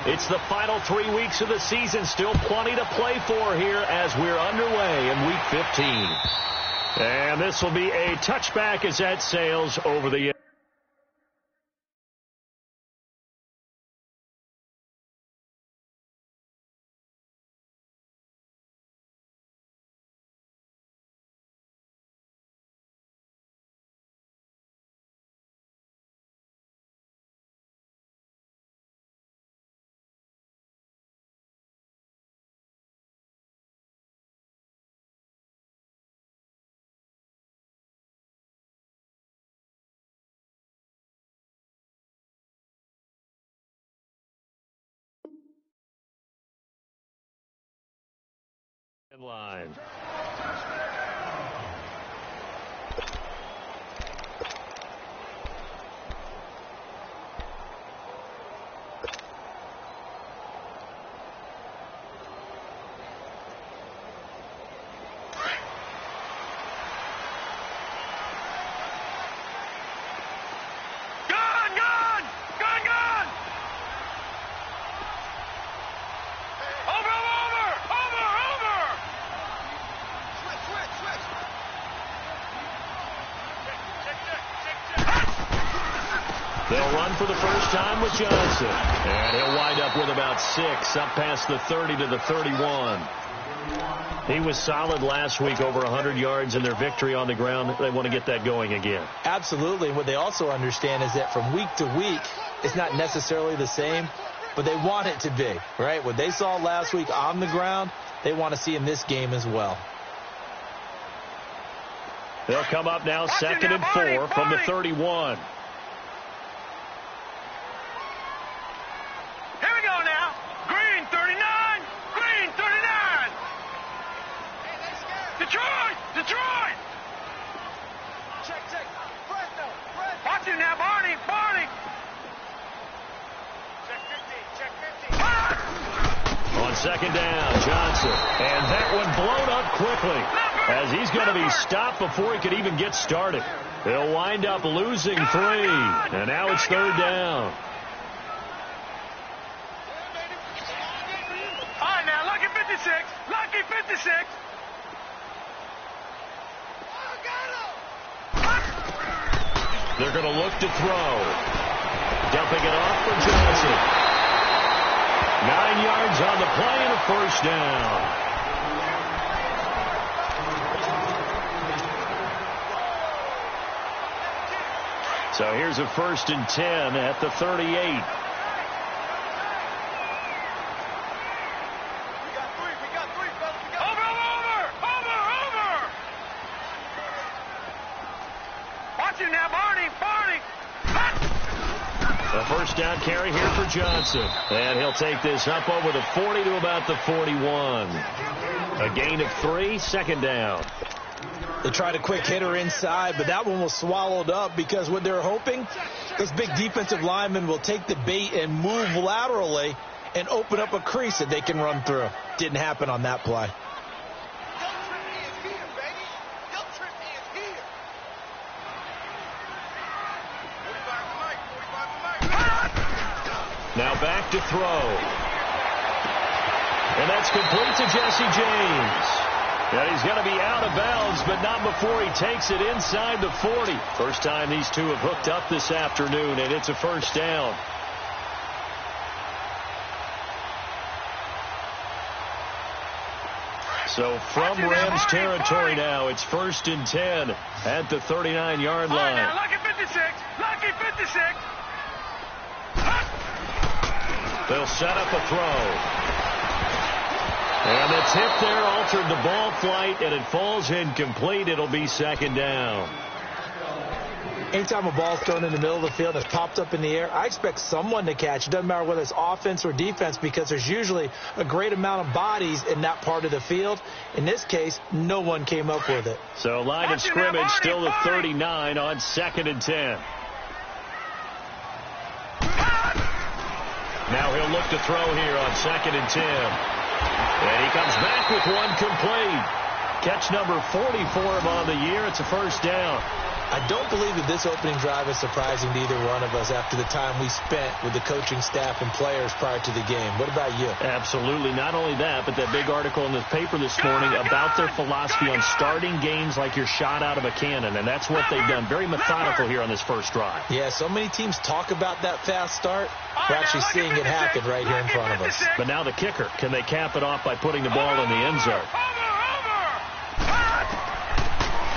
It's the final 3 weeks of the season. Still plenty to play for here as we're underway in Week 15. And this will be a touchback as that sails over the line. They'll run for the first time with Johnson. And he'll wind up with about 6, up past the 30 to the 31. He was solid last week, over 100 yards in their victory on the ground. They want to get that going again. Absolutely. What they also understand is that from week to week, it's not necessarily the same, but they want it to be, right? What they saw last week on the ground, they want to see in this game as well. They'll come up now 2nd and 4 from the 31. Detroit! Check. Watch it now, Barney! Check 50. On 2nd down, Johnson. And that one blown up quickly as he's going to be stopped before he could even get started. They'll wind up losing 3. And now it's 3rd down. All right, now, lucky 56. They're going to look to throw. Dumping it off for Johnson. 9 yards on the play and a first down. So here's a 1st and 10 at the 38. A first down carry here for Johnson. And he'll take this up over the 40 to about the 41. A gain of 3, 2nd down. They tried a quick hitter inside, but that one was swallowed up because what they're hoping, this big defensive lineman will take the bait and move laterally and open up a crease that they can run through. Didn't happen on that play. Now back to throw. And that's complete to Jesse James. And he's going to be out of bounds, but not before he takes it inside the 40. First time these two have hooked up this afternoon, and it's a first down. So from Rams territory now, it's 1st and 10 at the 39-yard line. Now, lucky 56. They'll set up a throw. And the tip there altered the ball flight, and it falls incomplete. It'll be 2nd down. Anytime a ball's thrown in the middle of the field that's popped up in the air, I expect someone to catch. It doesn't matter whether it's offense or defense because there's usually a great amount of bodies in that part of the field. In this case, no one came up with it. So line of scrimmage still the 39 on 2nd and 10. Now he'll look to throw here on 2nd and 10. And he comes back with one complete. Catch number 40 for him on the year. It's a first down. I don't believe that this opening drive is surprising to either one of us after the time we spent with the coaching staff and players prior to the game. What about you? Absolutely. Not only that, but that big article in the paper this morning about their philosophy on starting games like you're shot out of a cannon, and that's what they've done. Very methodical here on this first drive. Yeah, so many teams talk about that fast start. We're actually seeing it happen right here in front of us. But now the kicker. Can they cap it off by putting the ball in the end zone?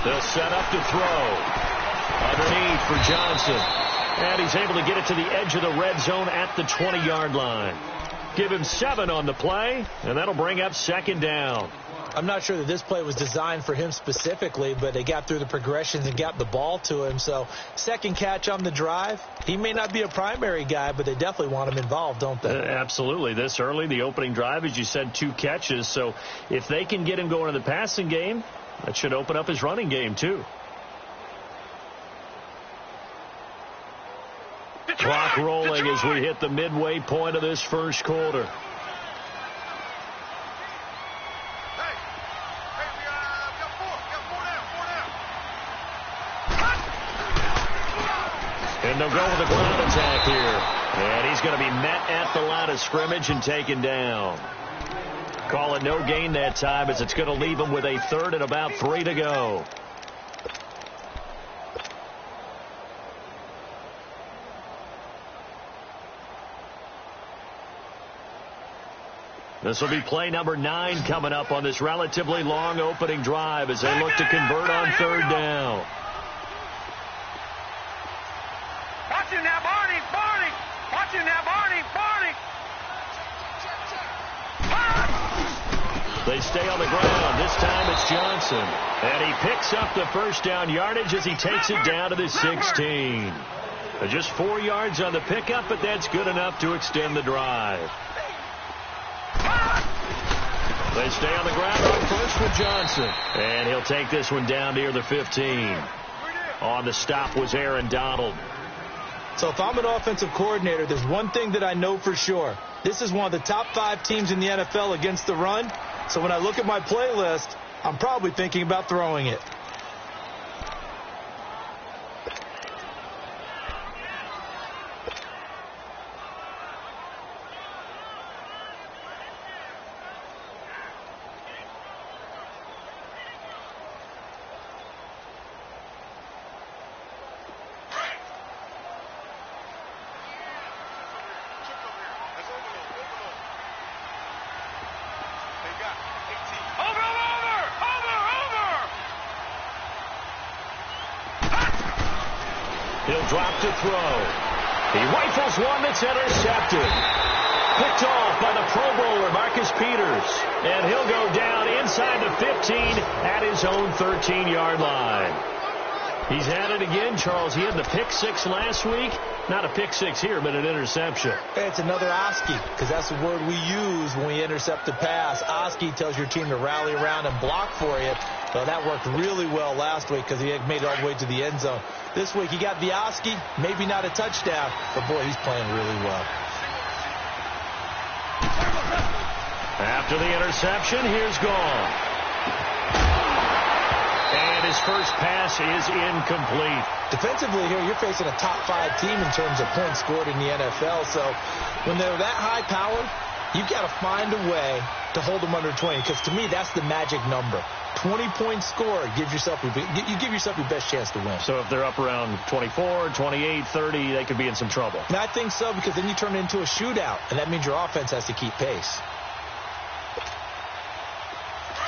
They'll set up to throw. Underneath for Johnson. And he's able to get it to the edge of the red zone at the 20-yard line. Give him 7 on the play, and that'll bring up second down. I'm not sure that this play was designed for him specifically, but they got through the progressions and got the ball to him. So second catch on the drive. He may not be a primary guy, but they definitely want him involved, don't they? Absolutely. This early, the opening drive, as you said, 2 catches. So if they can get him going in the passing game, that should open up his running game too. Clock rolling as we hit the midway point of this first quarter. And they'll go with the ground attack here. And he's going to be met at the line of scrimmage and taken down. Call it no gain that time as it's going to leave him with a third and about 3 to go. This will be play number 9 coming up on this relatively long opening drive as they look to convert on third down. Watch him now, Barney, Barney. Watch him now, Barney, Barney. They stay on the ground. This time it's Johnson. And he picks up the first down yardage as he takes it down to the 16. Just 4 yards on the pickup, but that's good enough to extend the drive. They stay on the ground on first with Johnson. And he'll take this one down near the 15. On the stop was Aaron Donald. So if I'm an offensive coordinator, there's one thing that I know for sure. This is one of the top 5 teams in the NFL against the run. So when I look at my playlist, I'm probably thinking about throwing it. He'll drop to throw. He rifles one that's intercepted. Picked off by the Pro Bowler, Marcus Peters. And he'll go down inside the 15 at his own 13-yard line. He's had it again, Charles. He had the pick 6 last week. Not a pick 6 here, but an interception. It's another Oski, because that's the word we use when we intercept a pass. Oski tells your team to rally around and block for you. Well, that worked really well last week because he had made it all the way to the end zone. This week he got the Oski, maybe not a touchdown, but boy, he's playing really well. After the interception, here's Gone. And his first pass is incomplete. Defensively here, you're facing a top 5 team in terms of points scored in the NFL. So when they're that high powered, you've got to find a way to hold them under 20. Because to me, that's the magic number. 20-point score gives yourself you give yourself your best chance to win. So if they're up around 24, 28, 30, they could be in some trouble. And I think so, because then you turn it into a shootout, and that means your offense has to keep pace.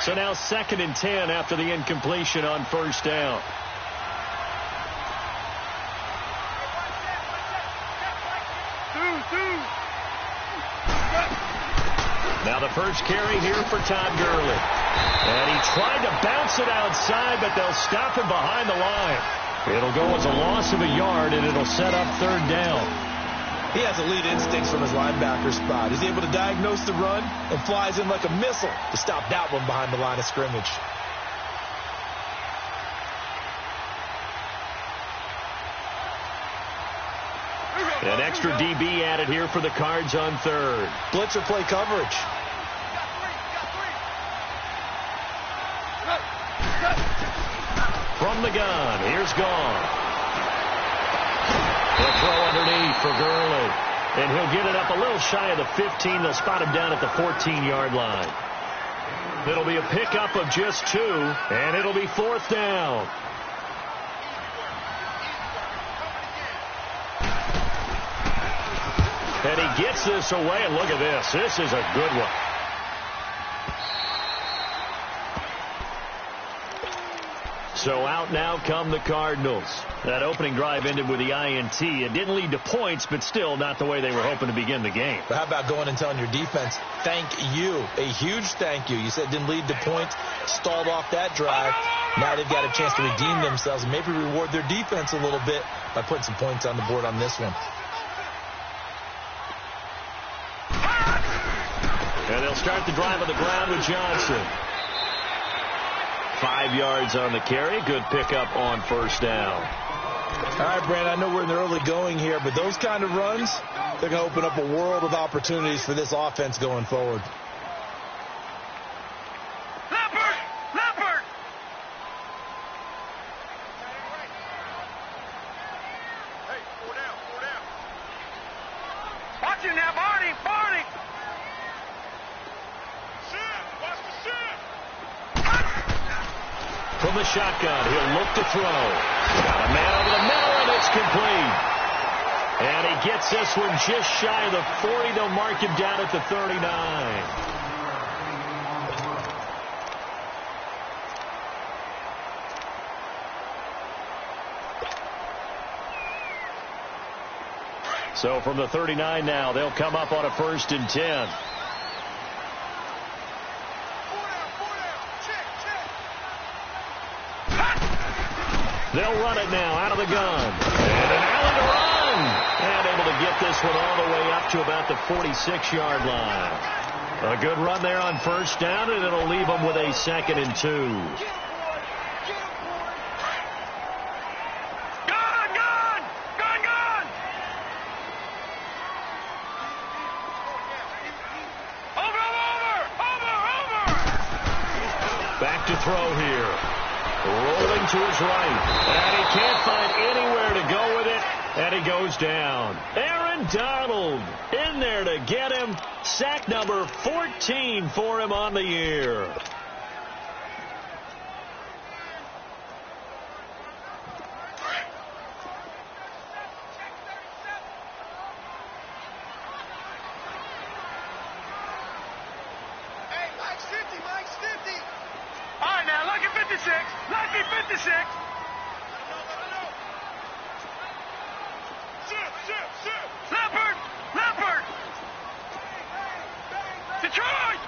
So now 2nd and 10 after the incompletion on first down. Now the first carry here for Todd Gurley. And he tried to bounce it outside, but they'll stop him behind the line. It'll go as a loss of a yard, and it'll set up third down. He has elite instincts from his linebacker spot. He's able to diagnose the run and flies in like a missile to stop that one behind the line of scrimmage. An extra DB added here for the Cards on third. Blitzer play coverage. From from the gun. Here's Gone. He'll throw underneath for Gurley. And he'll get it up a little shy of the 15. They'll spot him down at the 14-yard line. It'll be a pickup of just 2, and it'll be 4th down. And he gets this away, and look at this. This is a good one. So out now come the Cardinals. That opening drive ended with the INT. It didn't lead to points, but still not the way they were hoping to begin the game. But how about going and telling your defense, thank you, a huge thank you. You said it didn't lead to points, stalled off that drive. Now they've got a chance to redeem themselves and maybe reward their defense a little bit by putting some points on the board on this one. And they'll start the drive on the ground with Johnson. 5 yards on the carry. Good pickup on 1st down. All right, Brandon, I know we're in the early going here, but those kind of runs, they're going to open up a world of opportunities for this offense going forward. Leopard! Hey, 4 down. Watch him now, Barney! Watch the shift! From the shotgun, he'll look to throw. Got a man over the middle, and it's complete. And he gets this one just shy of the 40. They'll mark him down at the 39. So from the 39 now, they'll come up on a 1st and 10. They'll run it now out of the gun. And an alley to run. And able to get this one all the way up to about the 46-yard line. A good run there on 1st down, and it'll leave them with a 2nd and 2. Back to throw here. Rolling to his right. And he can't find anywhere to go with it. And he goes down. Aaron Donald in there to get him. Sack number 14 for him on the year. Leopard! Detroit!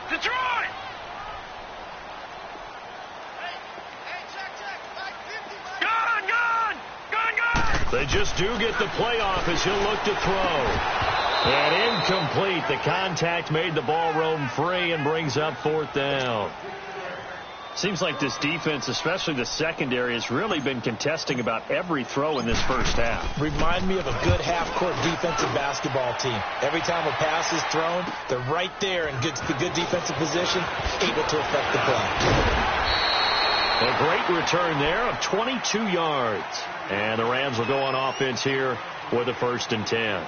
Gun! They just do get the playoff as he'll look to throw. And incomplete. The contact made the ball roam free and brings up 4th down. Seems like this defense, especially the secondary, has really been contesting about every throw in this first half. Remind me of a good half-court defensive basketball team. Every time a pass is thrown, they're right there in good defensive position, able to affect the play. A great return there of 22 yards. And the Rams will go on offense here with a 1st and 10.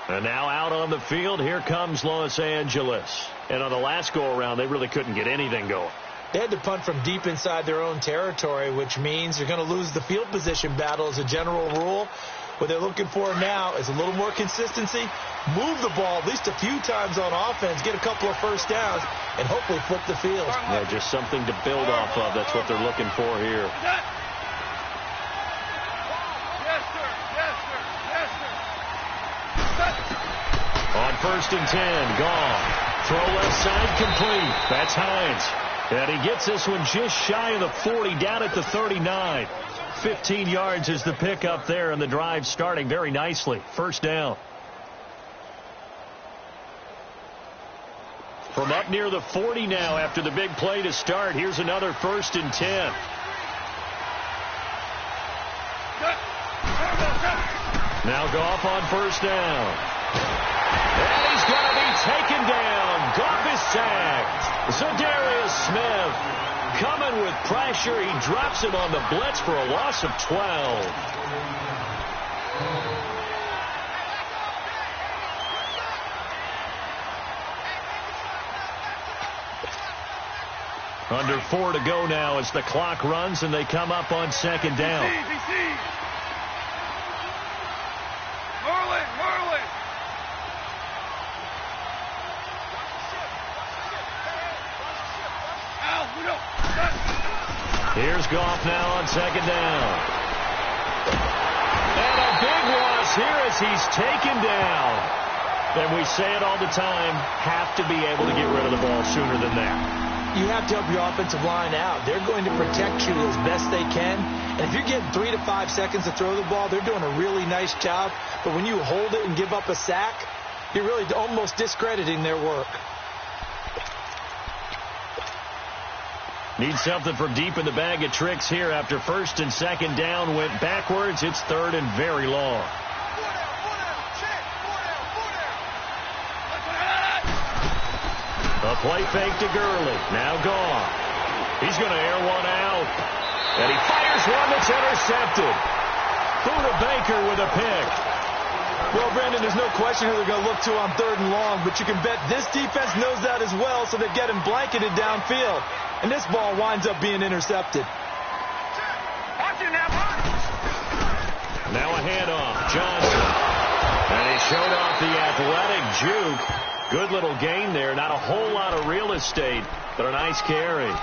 And now out on the field, here comes Los Angeles. And on the last go-around, they really couldn't get anything going. They had to punt from deep inside their own territory, which means you're going to lose the field position battle as a general rule. What they're looking for now is a little more consistency, move the ball at least a few times on offense, get a couple of 1st downs, and hopefully flip the field. Yeah, just something to build off of. That's what they're looking for here. On 1st and 10, gone. Throw left side complete. That's Hines. And he gets this one just shy of the 40, down at the 39. 15 yards is the pickup there, and the drive starting very nicely. 1st down. From up near the 40 now after the big play to start. Here's another 1st and 10. Now Goff on 1st down. And he's going to be taken down. Goff is sacked. Zadarius Smith coming with pressure. He drops him on the blitz for a loss of 12. Under 4 to go now as the clock runs and they come up on second down. Here's Goff now on second down. And a big loss here as he's taken down. And we say it all the time, have to be able to get rid of the ball sooner than that. You have to help your offensive line out. They're going to protect you as best they can. And if you're getting 3 to 5 seconds to throw the ball, they're doing a really nice job. But when you hold it and give up a sack, you're really almost discrediting their work. Need something from deep in the bag of tricks here after first and second down went backwards. It's third and very long. A play fake to Gurley. Now gone. He's going to air one out. And he fires one that's intercepted. Buda Baker with a pick. Well, Brandon, there's no question who they're going to look to on third and long, but you can bet this defense knows that as well, so they get him blanketed downfield. And this ball winds up being intercepted. Now a handoff. Johnson. And he showed off the athletic juke. Good little gain there. Not a whole lot of real estate, but a nice carry.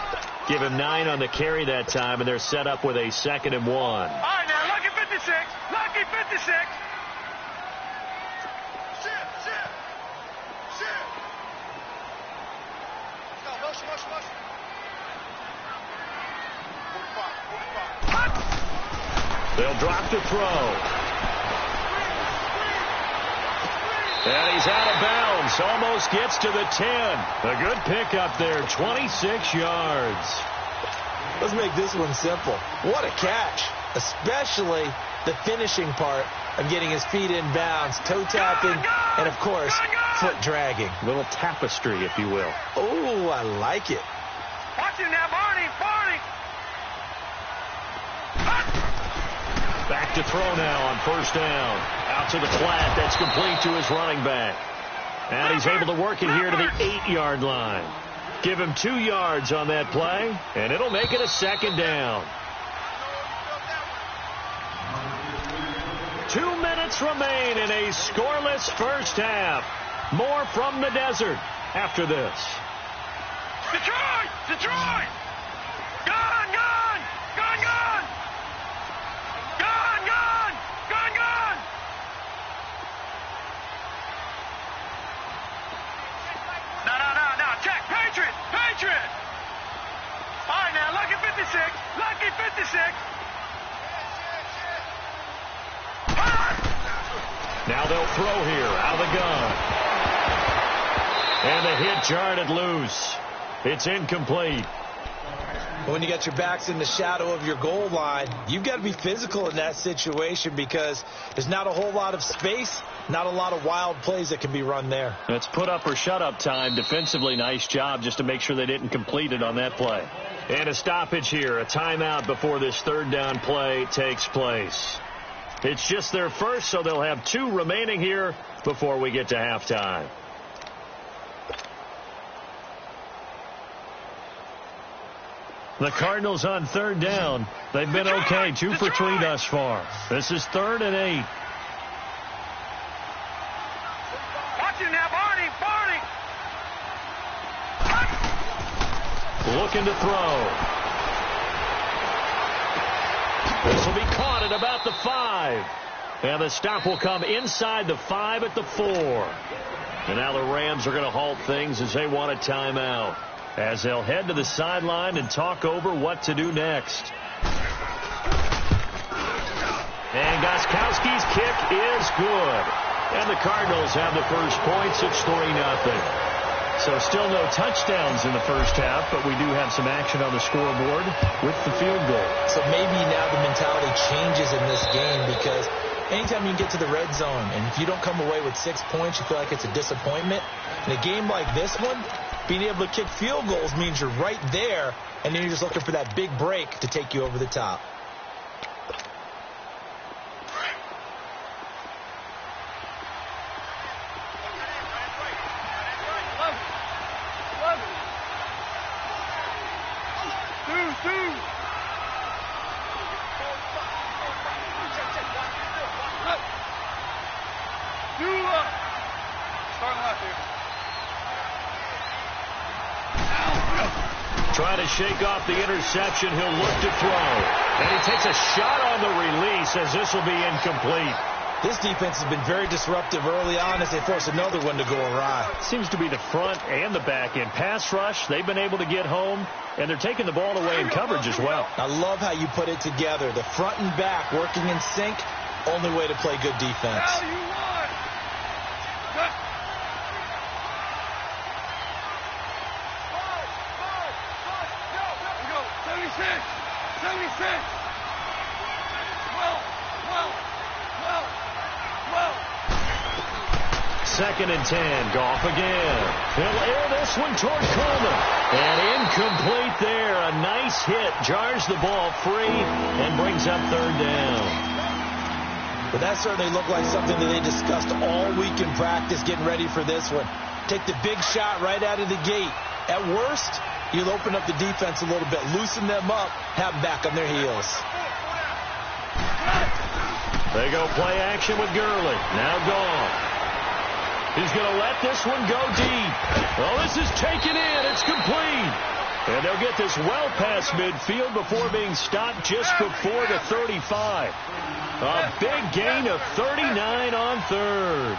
Give him 9 on the carry that time, and they're set up with a 2nd and 1. All right, now, lucky 56. Lucky 56. They'll drop to throw. And he's out of bounds. Almost gets to the 10. A good pickup there. 26 yards. Let's make this one simple. What a catch. Especially the finishing part of getting his feet in bounds, toe tapping, and, of course, foot dragging. A little tapestry, if you will. Oh, I like it. Watch him now, Barney. Back to throw now on first down. Out to the flat. That's complete to his running back. And he's able to work it here to the 8-yard line. Give him 2 yards on that play, and it'll make it a 2nd down. 2 minutes remain in a scoreless first half. More from the desert after this. Detroit! Detroit! Gone! Gone! Gone! Gone! Gone! Gone! Gone! Gone! No, no, no, no. Check. Patriot! Patriot! All right, now, lucky 56. Lucky 56. Now they'll throw here out of the gun. And the hit jarred it loose. It's incomplete. When you got your backs in the shadow of your goal line, you've got to be physical in that situation because there's not a whole lot of space, not a lot of wild plays that can be run there. It's put up or shut up time. Defensively, nice job just to make sure they didn't complete it on that play. And a stoppage here, a timeout before this 3rd down play takes place. It's just their first, so they'll have 2 remaining here before we get to halftime. The Cardinals on 3rd down. They've been okay, 2 for 3 thus far. This is 3rd and 8. Watch him now, Barney. Barney! Looking to throw. This will be caught at about the 5. And the stop will come inside the 5 at the 4. And now the Rams are going to halt things as they want a timeout, as they'll head to the sideline and talk over what to do next. And Gostkowski's kick is good. And the Cardinals have the first points. It's 3-0. So still no touchdowns in the first half, but we do have some action on the scoreboard with the field goal. So maybe now the mentality changes in this game because anytime you can get to the red zone, and if you don't come away with 6 points, you feel like it's a disappointment. In a game like this one, being able to kick field goals means you're right there, and then you're just looking for that big break to take you over the top. Trying to shake off the interception. He'll look to throw. And he takes a shot on the release as this will be incomplete. This defense has been very disruptive early on as they force another one to go awry. Seems to be the front and the back end. Pass rush, they've been able to get home, and they're taking the ball away in coverage as well. I love how you put it together. The front and back working in sync, only way to play good defense. Second and 10. Goff again. He'll air this one toward Coleman. And incomplete there. A nice hit. Jars the ball free and brings up third down. But that certainly looked like something that they discussed all week in practice getting ready for this one. Take the big shot right out of the gate. At worst, you'll open up the defense a little bit, loosen them up, have them back on their heels. They go play action with Gurley. Now gone. He's going to let this one go deep. Oh, this is taken in. It's complete. And they'll get this well past midfield before being stopped just before the 35. A big gain of 39 on third.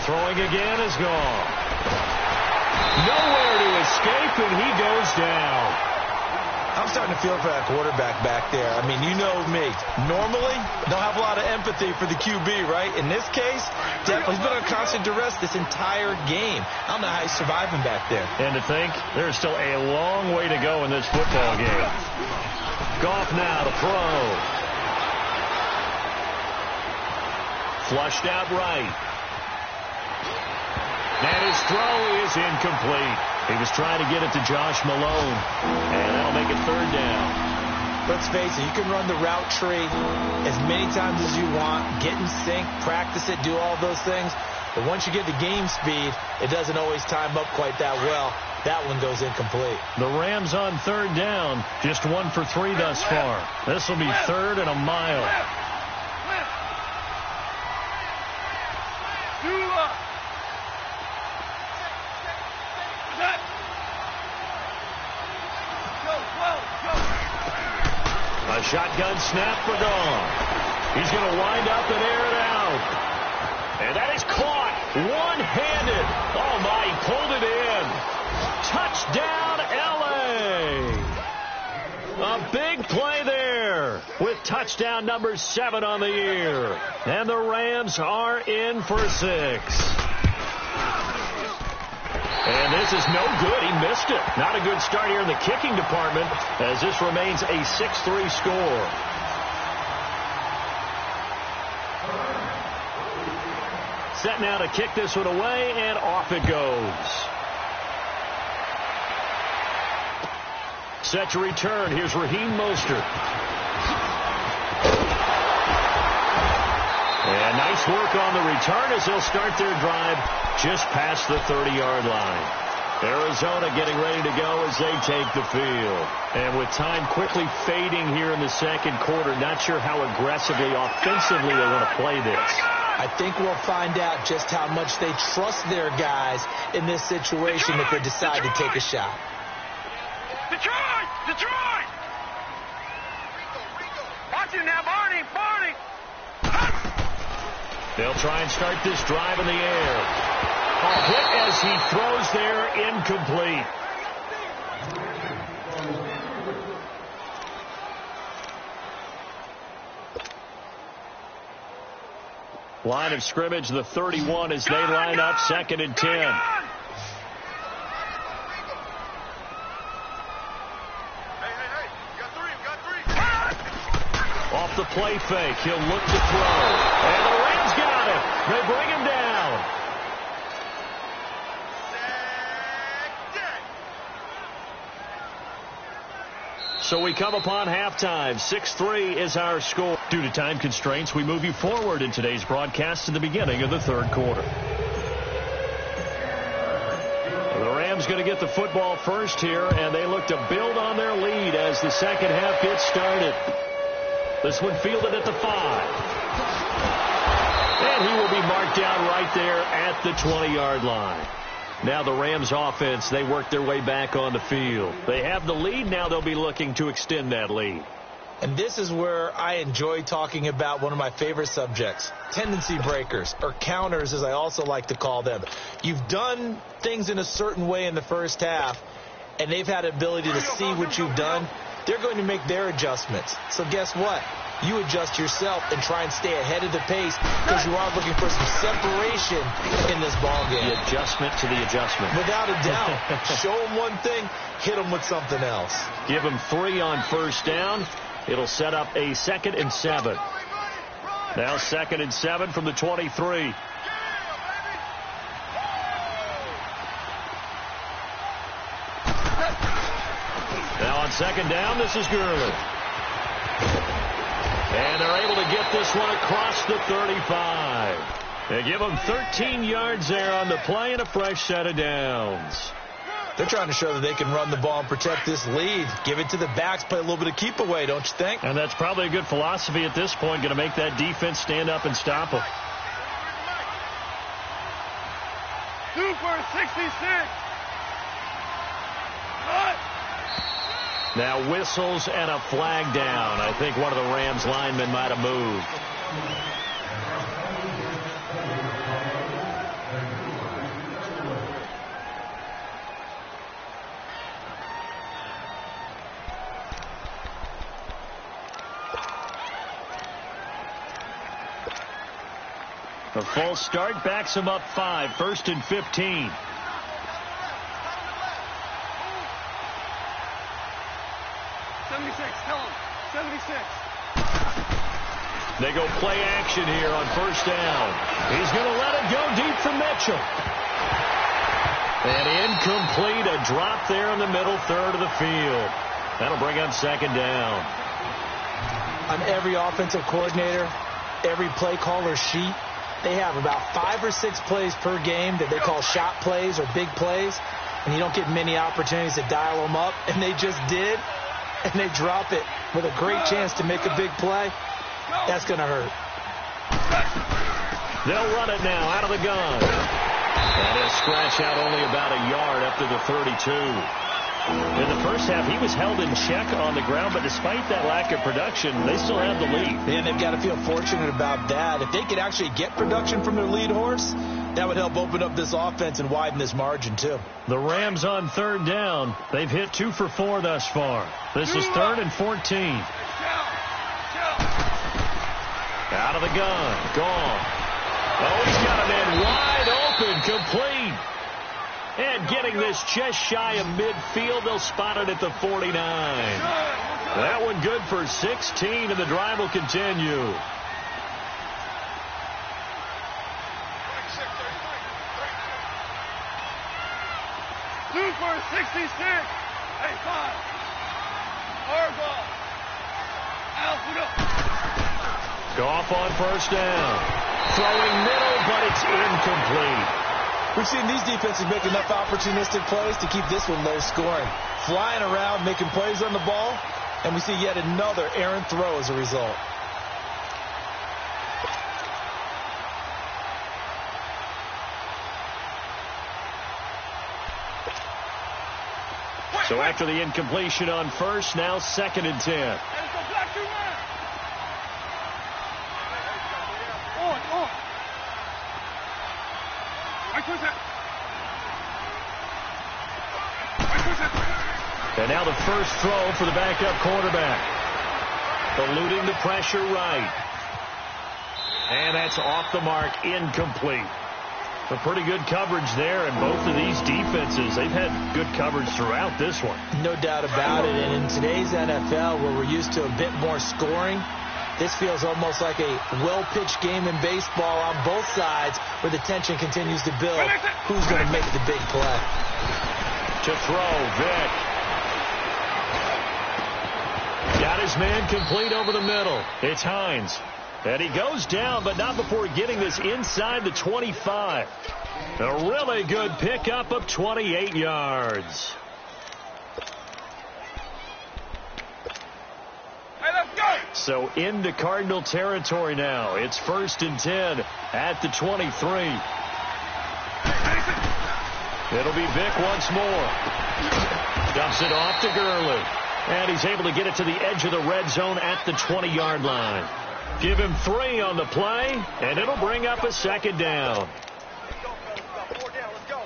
Throwing again is gone. Nowhere to escape, and he goes down. I'm starting to feel for that quarterback back there. I mean, you know me. Normally, don't have a lot of empathy for the QB, right? In this case, definitely he's been on constant duress this entire game. I don't know how he's surviving back there. And to think, there's still a long way to go in this football game. Goff now to throw. Flushed out right. And his throw is incomplete. He was trying to get it to Josh Malone. And that'll make it third down. Let's face it, you can run the route tree as many times as you want, get in sync, practice it, do all those things. But once you get the game speed, it doesn't always time up quite that well. That one goes incomplete. The Rams on third down, just 1 for 3 thus far. This will be third and a mile. A shotgun snap for Goff. He's going to wind up and air it out. And that is caught one-handed. Oh, my, he pulled it in. Touchdown, L.A. A big play there with touchdown number 7 on the year. And the Rams are in for 6. And this is no good. He missed it. Not a good start here in the kicking department as this remains a 6-3 score. Set now to kick this one away, and off it goes. Set to return. Here's Raheem Mostert. And nice work on the return as they'll start their drive just past the 30-yard line. Arizona getting ready to go as they take the field. And with time quickly fading here in the second quarter, not sure how aggressively, offensively they want to play this. I think we'll find out just how much they trust their guys in this situation if they decide to take a shot. Detroit! Detroit! Watch it now, Barney! Barney! They'll try and start this drive in the air. Hit as he throws there, incomplete. Line of scrimmage, the 31 as they line up, 2nd and 10. Off the play fake, he'll look to throw. And the Rams got him. They bring him down. So we come upon halftime. 6-3 is our score. Due to time constraints, we move you forward in today's broadcast to the beginning of the 3rd quarter. The Rams going to get the football first here, and they look to build on their lead as the second half gets started. This one fielded at the 5. And he will be marked down right there at the 20-yard line. Now the Rams offense, they work their way back on the field. They have the lead. Now they'll be looking to extend that lead. And this is where I enjoy talking about one of my favorite subjects, tendency breakers, or counters as I also like to call them. You've done things in a certain way in the first half, and they've had the ability to see what you've done. They're going to make their adjustments. So guess what? You adjust yourself and try and stay ahead of the pace because you are looking for some separation in this ball game. The adjustment to the adjustment. Without a doubt. Show them one thing, hit them with something else. Give them 3 on first down. It'll set up a 2nd and 7. Now 2nd and 7 from the 23. Now on 2nd down, this is Gurley. And they're able to get this one across the 35. They give them 13 yards there on the play and a fresh set of downs. They're trying to show that they can run the ball and protect this lead. Give it to the backs, play a little bit of keep away, don't you think? And that's probably a good philosophy at this point, going to make that defense stand up and stop them. 2 for 66. Cut. Now whistles and a flag down. I think one of the Rams linemen might have moved. A false start backs him up 5. 1st and 15. Tell him. 76. They go play action here on first down. He's going to let it go deep for Mitchell. And incomplete. A drop there in the middle third of the field. That'll bring up 2nd down. On every offensive coordinator, every play caller sheet, they have about 5 or 6 plays per game that they call shot plays or big plays. And you don't get many opportunities to dial them up. And they just did. And they drop it with a great chance to make a big play. That's going to hurt. They'll run it now out of the gun. And he'll scratch out only about a yard up to the 32. In the first half, he was held in check on the ground, but despite that lack of production, they still have the lead. And they've got to feel fortunate about that. If they could actually get production from their lead horse, that would help open up this offense and widen this margin, too. The Rams on 3rd down. They've hit 2 for 4 thus far. This is 3rd and 14. Out of the gun. Gone. Oh, he's got a man wide open. Complete. And getting this just shy of midfield. They'll spot it at the 49. That one good for 16, and the drive will continue. For 66. Hey, 5. Hard ball. Out we go. Goff on first down. Throwing middle, but it's incomplete. We've seen these defenses make enough opportunistic plays to keep this one low scoring. Flying around, making plays on the ball, and we see yet another errant throw as a result. So after the incompletion on first, now 2nd and 10. On. Right towards that. And now the first throw for the backup quarterback. Eluding the pressure right. And that's off the mark, incomplete. A pretty good coverage there, and both of these defenses, they've had good coverage throughout this one. No doubt about it, and in today's NFL, where we're used to a bit more scoring, this feels almost like a well-pitched game in baseball on both sides, where the tension continues to build. Who's going to make the big play? To throw, Vick. Got his man complete over the middle. It's Hines. And he goes down, but not before getting this inside the 25. A really good pickup of 28 yards. Hey, let's go! So into Cardinal territory now. It's 1st and 10 at the 23. It'll be Vick once more. Dumps it off to Gurley. And he's able to get it to the edge of the red zone at the 20-yard line. Give him 3 on the play, and it'll bring up a 2nd down. Let's go, fellas. 4 down. Let's go.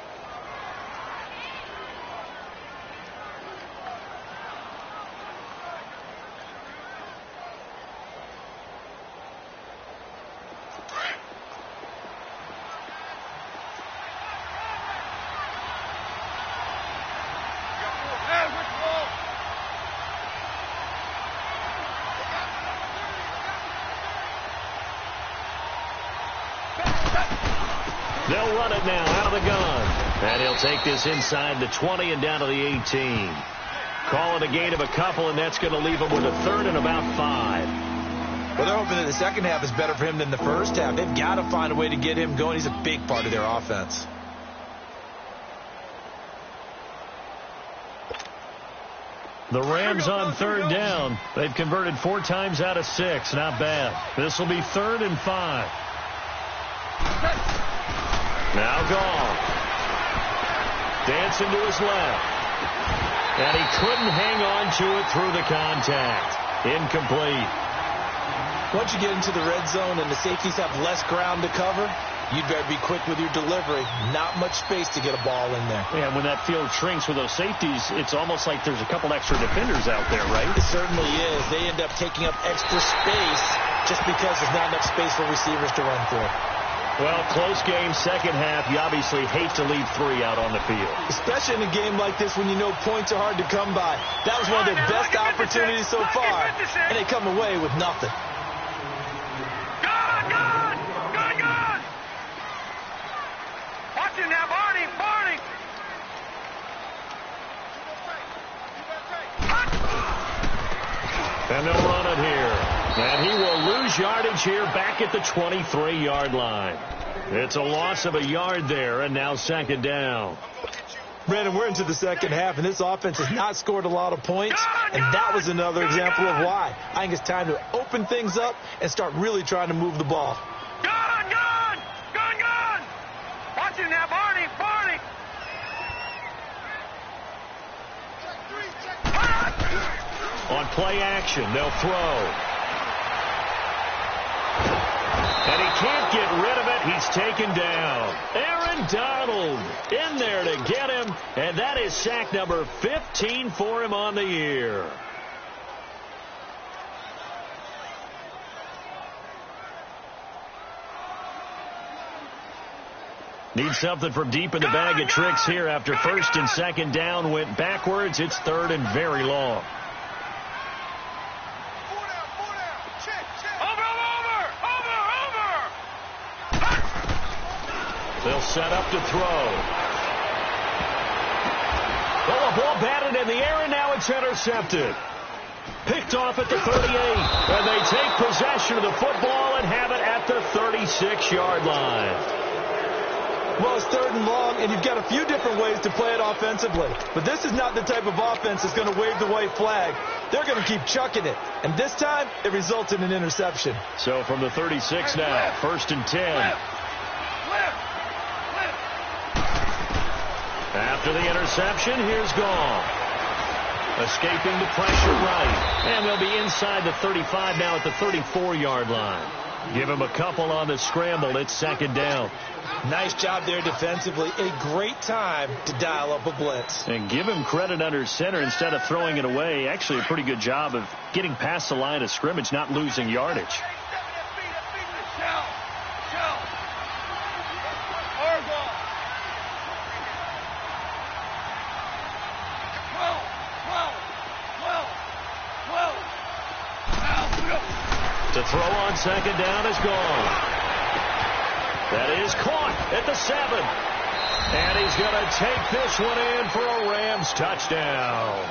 They'll run it now out of the gun. And he'll take this inside the 20 and down to the 18. Call it a gain of a couple, and that's going to leave him with a 3rd and about 5. Well, they're hoping that the second half is better for him than the first half. They've got to find a way to get him going. He's a big part of their offense. The Rams on 3rd down. They've converted 4 times out of 6. Not bad. This will be 3rd and 5. Now gone. Dancing to his left. And he couldn't hang on to it through the contact. Incomplete. Once you get into the red zone and the safeties have less ground to cover, you'd better be quick with your delivery. Not much space to get a ball in there. And when that field shrinks with those safeties, it's almost like there's a couple extra defenders out there, right? It certainly is. They end up taking up extra space just because there's not enough space for receivers to run through. Well, close game, second half. You obviously hate to leave 3 out on the field. Especially in a game like this when you know points are hard to come by. That was one of their best opportunities so far, and they come away with nothing. Gone! Watch it now, Barney! And they'll run it here. And he will lose yardage here back at the 23-yard line. It's a loss of a yard there, and now 2nd down. Brandon, we're into the second half, and this offense has not scored a lot of points, and that was another example of why. I think it's time to open things up and start really trying to move the ball. Gone! Watch it now, Barney! On play action, they'll throw. And he can't get rid of it. He's taken down. Aaron Donald in there to get him. And that is sack number 15 for him on the year. Need something from deep in the bag of tricks here after 1st and 2nd down went backwards. It's 3rd and very long. They'll set up to throw. Oh, a ball batted in the air, and now it's intercepted. Picked off at the 38, and they take possession of the football and have it at the 36-yard line. Well, it's 3rd and long, and you've got a few different ways to play it offensively. But this is not the type of offense that's going to wave the white flag. They're going to keep chucking it. And this time, it results in an interception. So from the 36 now, 1st and 10. After the interception, here's Gall. Escaping the pressure right. And they'll be inside the 35 now at the 34-yard line. Give him a couple on the scramble. It's second down. Nice job there defensively. A great time to dial up a blitz. And give him credit under center instead of throwing it away. Actually, a pretty good job of getting past the line of scrimmage, not losing yardage. To throw on second down is gone. That is caught at the 7. And he's going to take this one in for a Rams touchdown.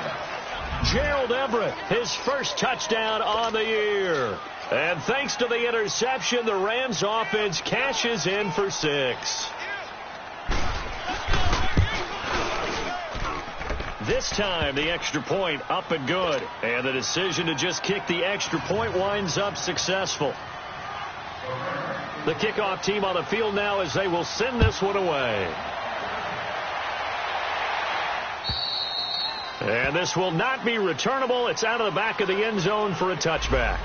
Gerald Everett, his first touchdown on the year. And thanks to the interception, the Rams offense cashes in for 6. This time, the extra point up and good. And the decision to just kick the extra point winds up successful. The kickoff team on the field now as they will send this one away. And this will not be returnable. It's out of the back of the end zone for a touchback.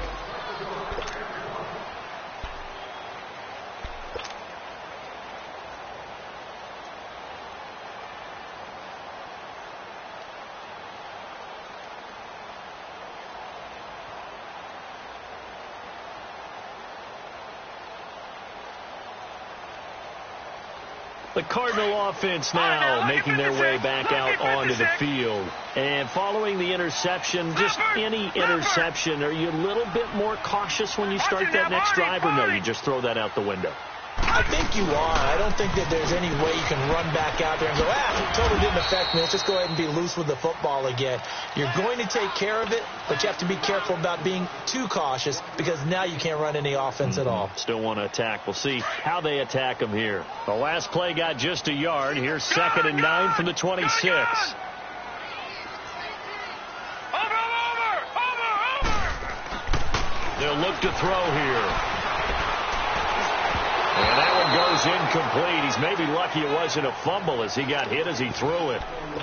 The Cardinal offense now making their way back out onto the field. And following the interception, just any interception, are you a little bit more cautious when you start that next drive, or no, you just throw that out the window? I think you are. I don't think that there's any way you can run back out there and go, it totally didn't affect me. Let's just go ahead and be loose with the football again. You're going to take care of it, but you have to be careful about being too cautious because now you can't run any offense at all. Still want to attack. We'll see how they attack them here. The last play got just a yard. Here's 2nd and 9 from the 26. They'll look to throw here. And that one goes incomplete. He's maybe lucky it wasn't a fumble as he got hit as he threw it.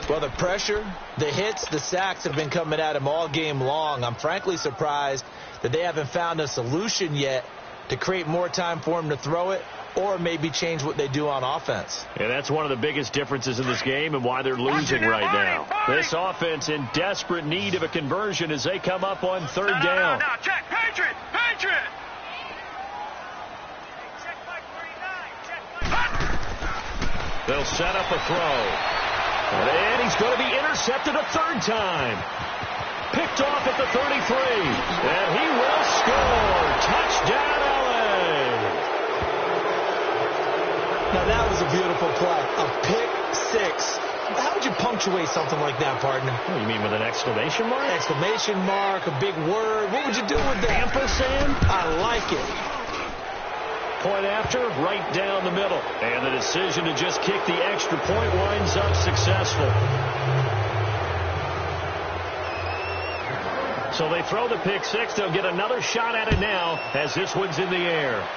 Well, the pressure, the hits, the sacks have been coming at him all game long. I'm frankly surprised that they haven't found a solution yet to create more time for him to throw it or maybe change what they do on offense. And that's one of the biggest differences in this game and why they're losing right now. This offense in desperate need of a conversion as they come up on 3rd down. Now, check, Patriot! They'll set up a throw. And he's going to be intercepted a 3rd time. Picked off at the 33. And he will score. Touchdown, LA. Now, that was a beautiful play. A pick 6. How would you punctuate something like that, partner? Oh, you mean with an exclamation mark? Exclamation mark, a big word. What would you do with that? Ampersand? I like it. Point after, right down the middle. And the decision to just kick the extra point winds up successful. So they throw the pick 6. They'll get another shot at it now as this one's in the air.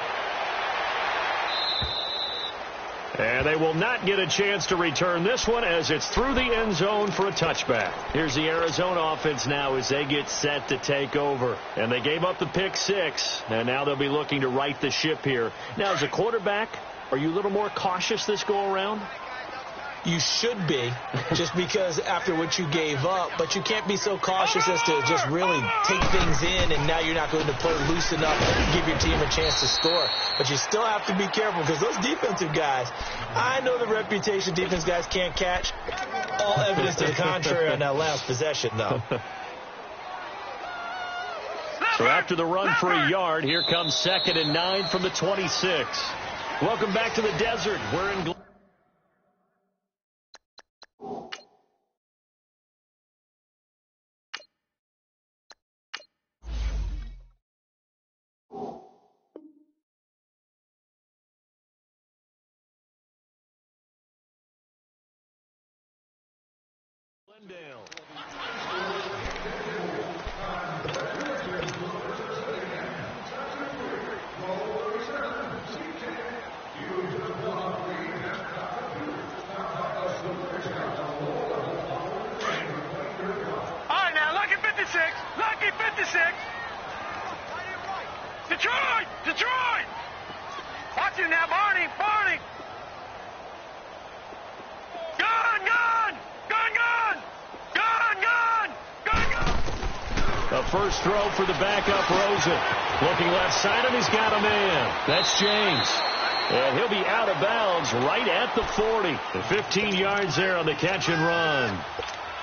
And they will not get a chance to return this one as it's through the end zone for a touchback. Here's the Arizona offense now as they get set to take over. And they gave up the pick 6, and now they'll be looking to right the ship here. Now, as a quarterback, are you a little more cautious this go-around? You should be, just because after what you gave up, but you can't be so cautious as to just really take things in, and now you're not going to play loose enough to give your team a chance to score. But you still have to be careful because those defensive guys, I know the reputation defense guys can't catch. All evidence to the contrary on that last possession, though. So after the run for a yard, here comes 2nd and 9 from the 26. Welcome back to the desert. We're in Glendale. All right, now, lucky 56. Lucky 56. Detroit! Detroit! Watch him now, Barney! Barney! Gun! Gun! Gun! Gun! Gun! Gun! Gun! Gun! A first throw for the backup, Rosen. Looking left side, and he's got a man. That's James. And he'll be out of bounds right at the 40. 15 yards there on the catch and run.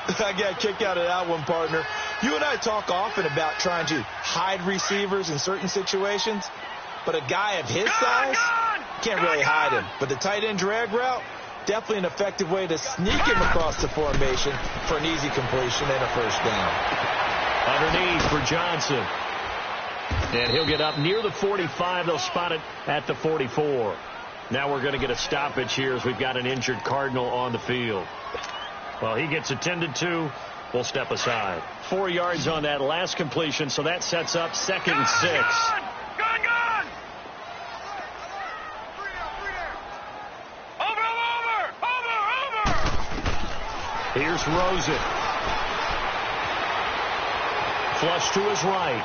I got a kick out of that one, partner. You and I talk often about trying to hide receivers in certain situations, but a guy of his size can't really hide him. But the tight end drag route, definitely an effective way to sneak him across the formation for an easy completion and a first down. Underneath for Johnson. And he'll get up near the 45. They'll spot it at the 44. Now we're going to get a stoppage here as we've got an injured Cardinal on the field. Well, he gets attended to. We'll step aside. 4 yards on that last completion, so that sets up 2nd and 6. Gun! Gun! Over! Here's Rosen. Flush to his right.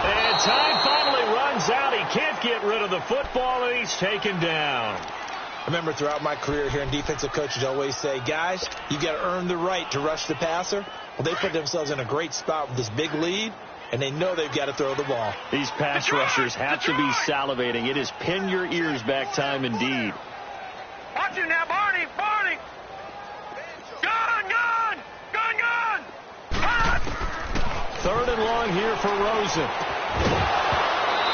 And time finally runs out. He can't get rid of the football, and he's taken down. I remember throughout my career hearing defensive coaches always say, guys, you got to earn the right to rush the passer. Well, they put themselves in a great spot with this big lead, and they know they've got to throw the ball. These pass rushers have to be salivating. It is pin your ears back time indeed. Watch him now, Barney! Barney! Gun! Gun! Gun! Gun! Hot! 3rd and long here for Rosen.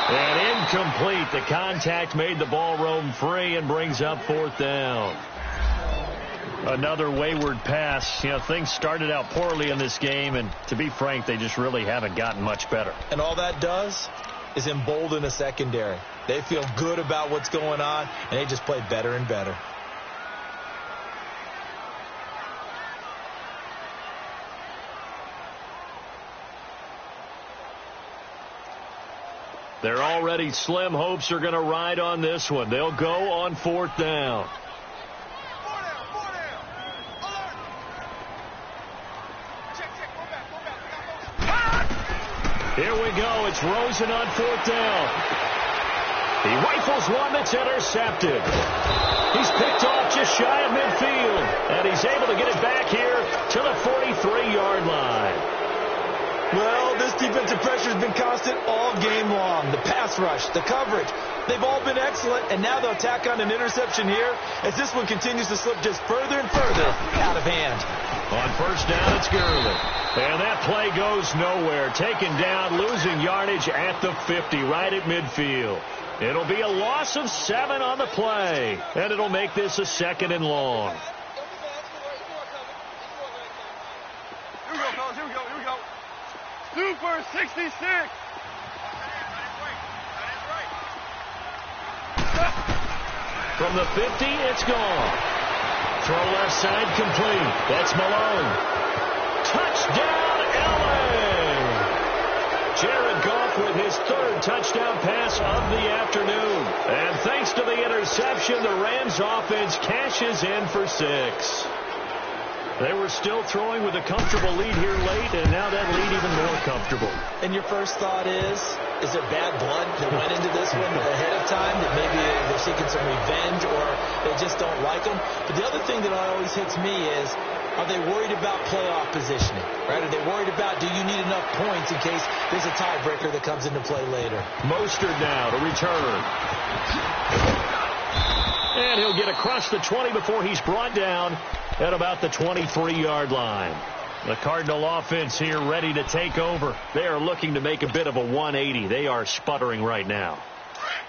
And incomplete. The contact made the ball roam free and brings up 4th down. Another wayward pass. You know, things started out poorly in this game, and to be frank, they just really haven't gotten much better. And all that does is embolden the secondary. They feel good about what's going on, and they just play better and better. They're already slim hopes are going to ride on this one. They'll go on 4th down. Here we go. It's Rosen on 4th down. He rifles one that's intercepted. He's picked off just shy of midfield, and he's able to get it back here to the 43-yard line. Well, this defensive pressure has been constant all game long. The pass rush, the coverage, they've all been excellent, and now they'll tack on an interception here as this one continues to slip just further and further out of hand. On 1st down, it's Gurley. And that play goes nowhere. Taken down, losing yardage at the 50, right at midfield. It'll be a loss of 7 on the play, and it'll make this a 2nd and long. Here we go, fellas. Here we go. Here we go. Super 66. From the 50, it's gone. Throw left side complete. That's Malone. Touchdown, LA! Jared Goff with his 3rd touchdown pass of the afternoon. And thanks to the interception, the Rams offense cashes in for 6. They were still throwing with a comfortable lead here late, and now that lead even more comfortable. And your first thought is there bad blood that went into this one ahead of time, that maybe they're seeking some revenge or they just don't like them? But the other thing that always hits me is, are they worried about playoff positioning? Right? Are they worried about, do you need enough points in case there's a tiebreaker that comes into play later? Mostert now to return. And he'll get across the 20 before he's brought down at about the 23-yard line. The Cardinal offense here ready to take over. They are looking to make a bit of a 180. They are sputtering right now.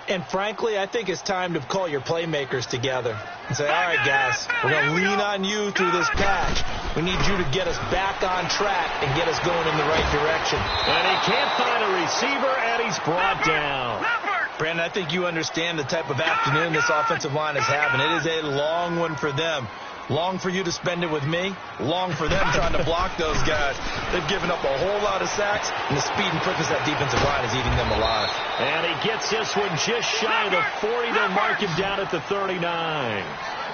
And frankly, I think it's time to call your playmakers together and say, all right, guys, we're going to lean on you through this patch. We need you to get us back on track and get us going in the right direction. And he can't find a receiver, and he's brought down. Brandon, I think you understand the type of afternoon this offensive line is having. It is a long one for them. Long for you to spend it with me. Long for them trying to block those guys. They've given up a whole lot of sacks, and the speed and quickness of that defensive line is eating them alive. And he gets this one just shy of the 40. They'll mark him down at the 39.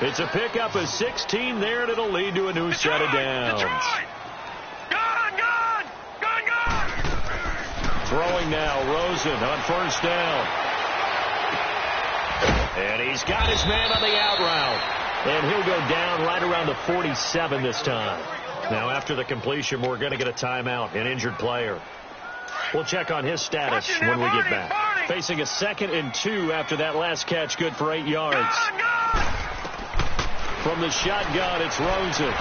It's a pickup of 16 there, and it'll lead to a new set of downs. Throwing now, Rosen on first down. And he's got his man on the out route. And he'll go down right around the 47 this time. Now, after the completion, we're going to get a timeout, an injured player. We'll check on his status when we get back. Facing a 2nd and 2 after that last catch, good for 8 yards. From the shotgun, it's Rosen.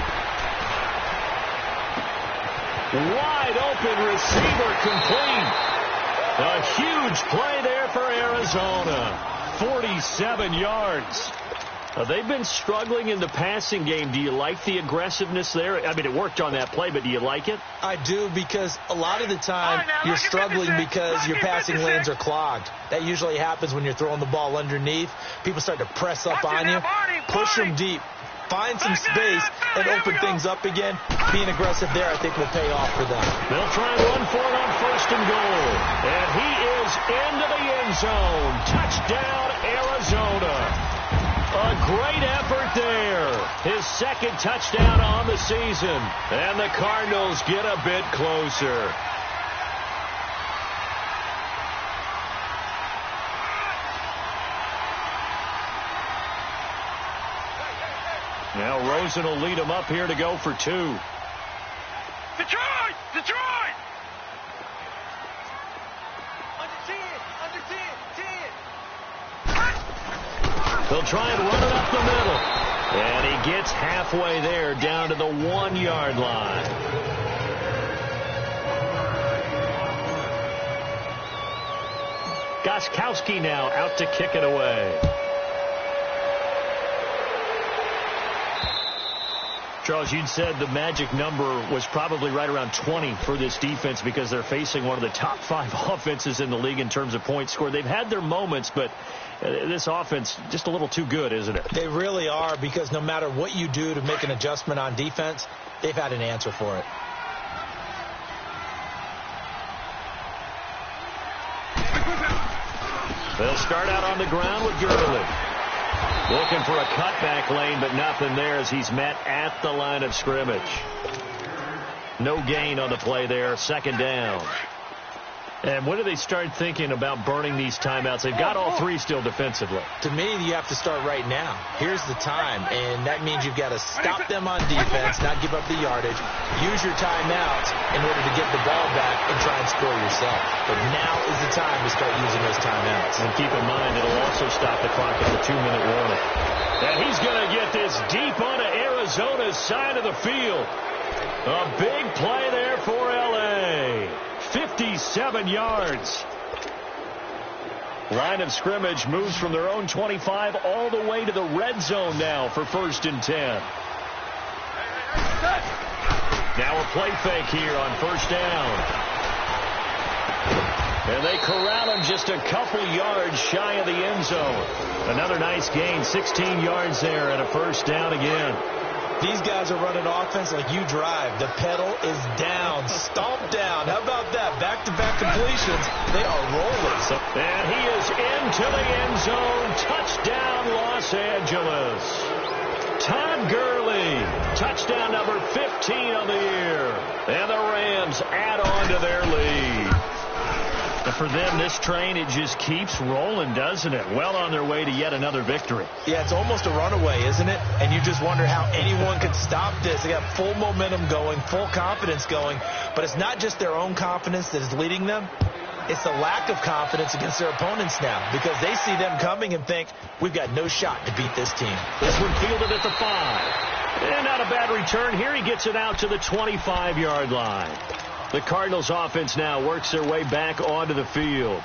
Wide open receiver complete. A huge play there for Arizona. 47 yards. They've been struggling in the passing game. Do you like the aggressiveness there? I mean, it worked on that play, but do you like it? I do, because a lot of the time you're struggling because your passing lanes are clogged. That usually happens when you're throwing the ball underneath. People start to press up on you. Push them deep. Find some space and open things up again. Being aggressive there, I think, will pay off for them. They'll try and run for it on 1st and goal. And he is into the end zone. Touchdown, Arizona. A great effort there. His 2nd touchdown on the season. And the Cardinals get a bit closer. Now Rosen will lead him up here to go for 2. Detroit! Detroit! Under 10! They'll try and run it up the middle. And he gets halfway there, down to the 1-yard line. Gostkowski now out to kick it away. Charles, you'd said the magic number was probably right around 20 for this defense because they're facing one of the top 5 offenses in the league in terms of points scored. They've had their moments, but this offense just a little too good, isn't it? They really are, because no matter what you do to make an adjustment on defense, they've had an answer for it. They'll start out on the ground with Gurley. Looking for a cutback lane, but nothing there as he's met at the line of scrimmage. No gain on the play there, 2nd down. And when do they start thinking about burning these timeouts? They've got all 3 still defensively. To me, you have to start right now. Here's the time, and that means you've got to stop them on defense, not give up the yardage. Use your timeouts in order to get the ball back and try and score yourself. But now is the time to start using those timeouts. And keep in mind, it'll also stop the clock at the 2-minute warning. And he's going to get this deep onto Arizona's side of the field. A big play there for L.A. 57 yards. Line of scrimmage moves from their own 25 all the way to the red zone now for 1st and 10. Now a play fake here on 1st down. And they corral him just a couple yards shy of the end zone. Another nice gain, 16 yards there and a 1st down again. These guys are running offense like you drive. The pedal is down, stomped down. How about that? Back-to-back completions. They are rolling. And he is into the end zone. Touchdown, Los Angeles. Todd Gurley. Touchdown number 15 on the year. And the Rams add on to their lead. But for them, this train, it just keeps rolling, doesn't it? Well on their way to yet another victory. Yeah, it's almost a runaway, isn't it? And you just wonder how anyone could stop this. They got full momentum going, full confidence going. But it's not just their own confidence that is leading them. It's the lack of confidence against their opponents now, because they see them coming and think, we've got no shot to beat this team. This one fielded at the 5. And not a bad return here. He gets it out to the 25-yard line. The Cardinals offense now works their way back onto the field.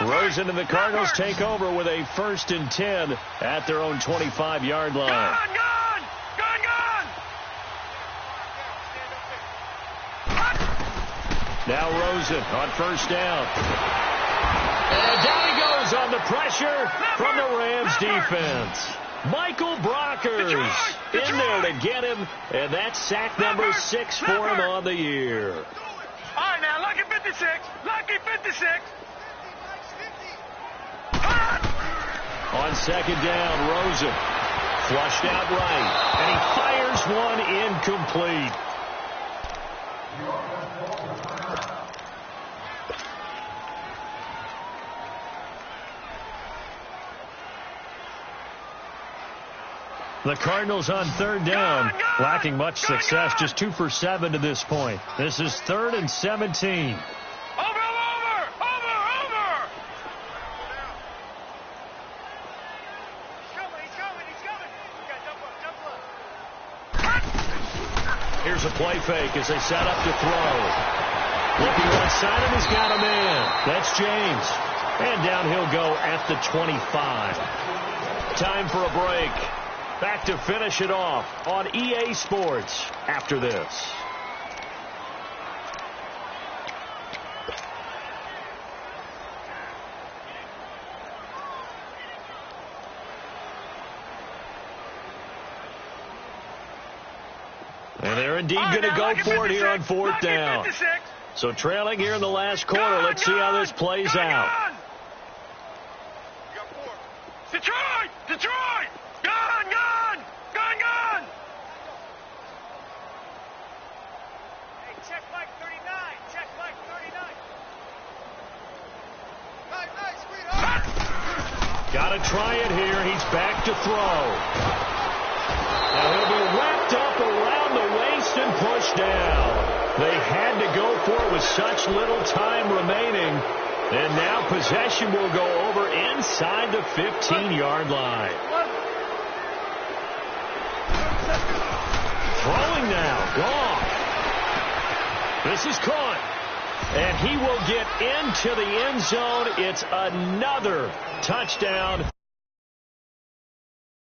Rosen and the Cardinals take over with a 1st and 10 at their own 25-yard line. Gone! Now Rosen on 1st down. And down he goes on the pressure from the Rams defense. Michael Brockers in there to get him, and that's sack number 6 for him on the year. All right, now, lucky 56. Lucky 56. On 2nd down, Rosen flushed out right, and he fires one incomplete. The Cardinals on third down, lacking much success, just 2 for 7 to this point. This is 3rd and 17. Here's a play fake as they set up to throw. Looking right side of him, he's got a man. That's James. And down he'll go at the 25. Time for a break. Back to finish it off on EA Sports after this. And they're indeed going to go for it here on 4th down. So trailing here in the last quarter. Let's see how this plays out. Detroit! Detroit! Gone! Hey, check Mike 39. Check Mike 39. Nice, sweetheart. Got to try it here. He's back to throw. Now he'll be wrapped up around the waist and pushed down. They had to go for it with such little time remaining. And now possession will go over inside the 15-yard line. Throwing now. Gone. This is caught. And he will get into the end zone. It's another touchdown.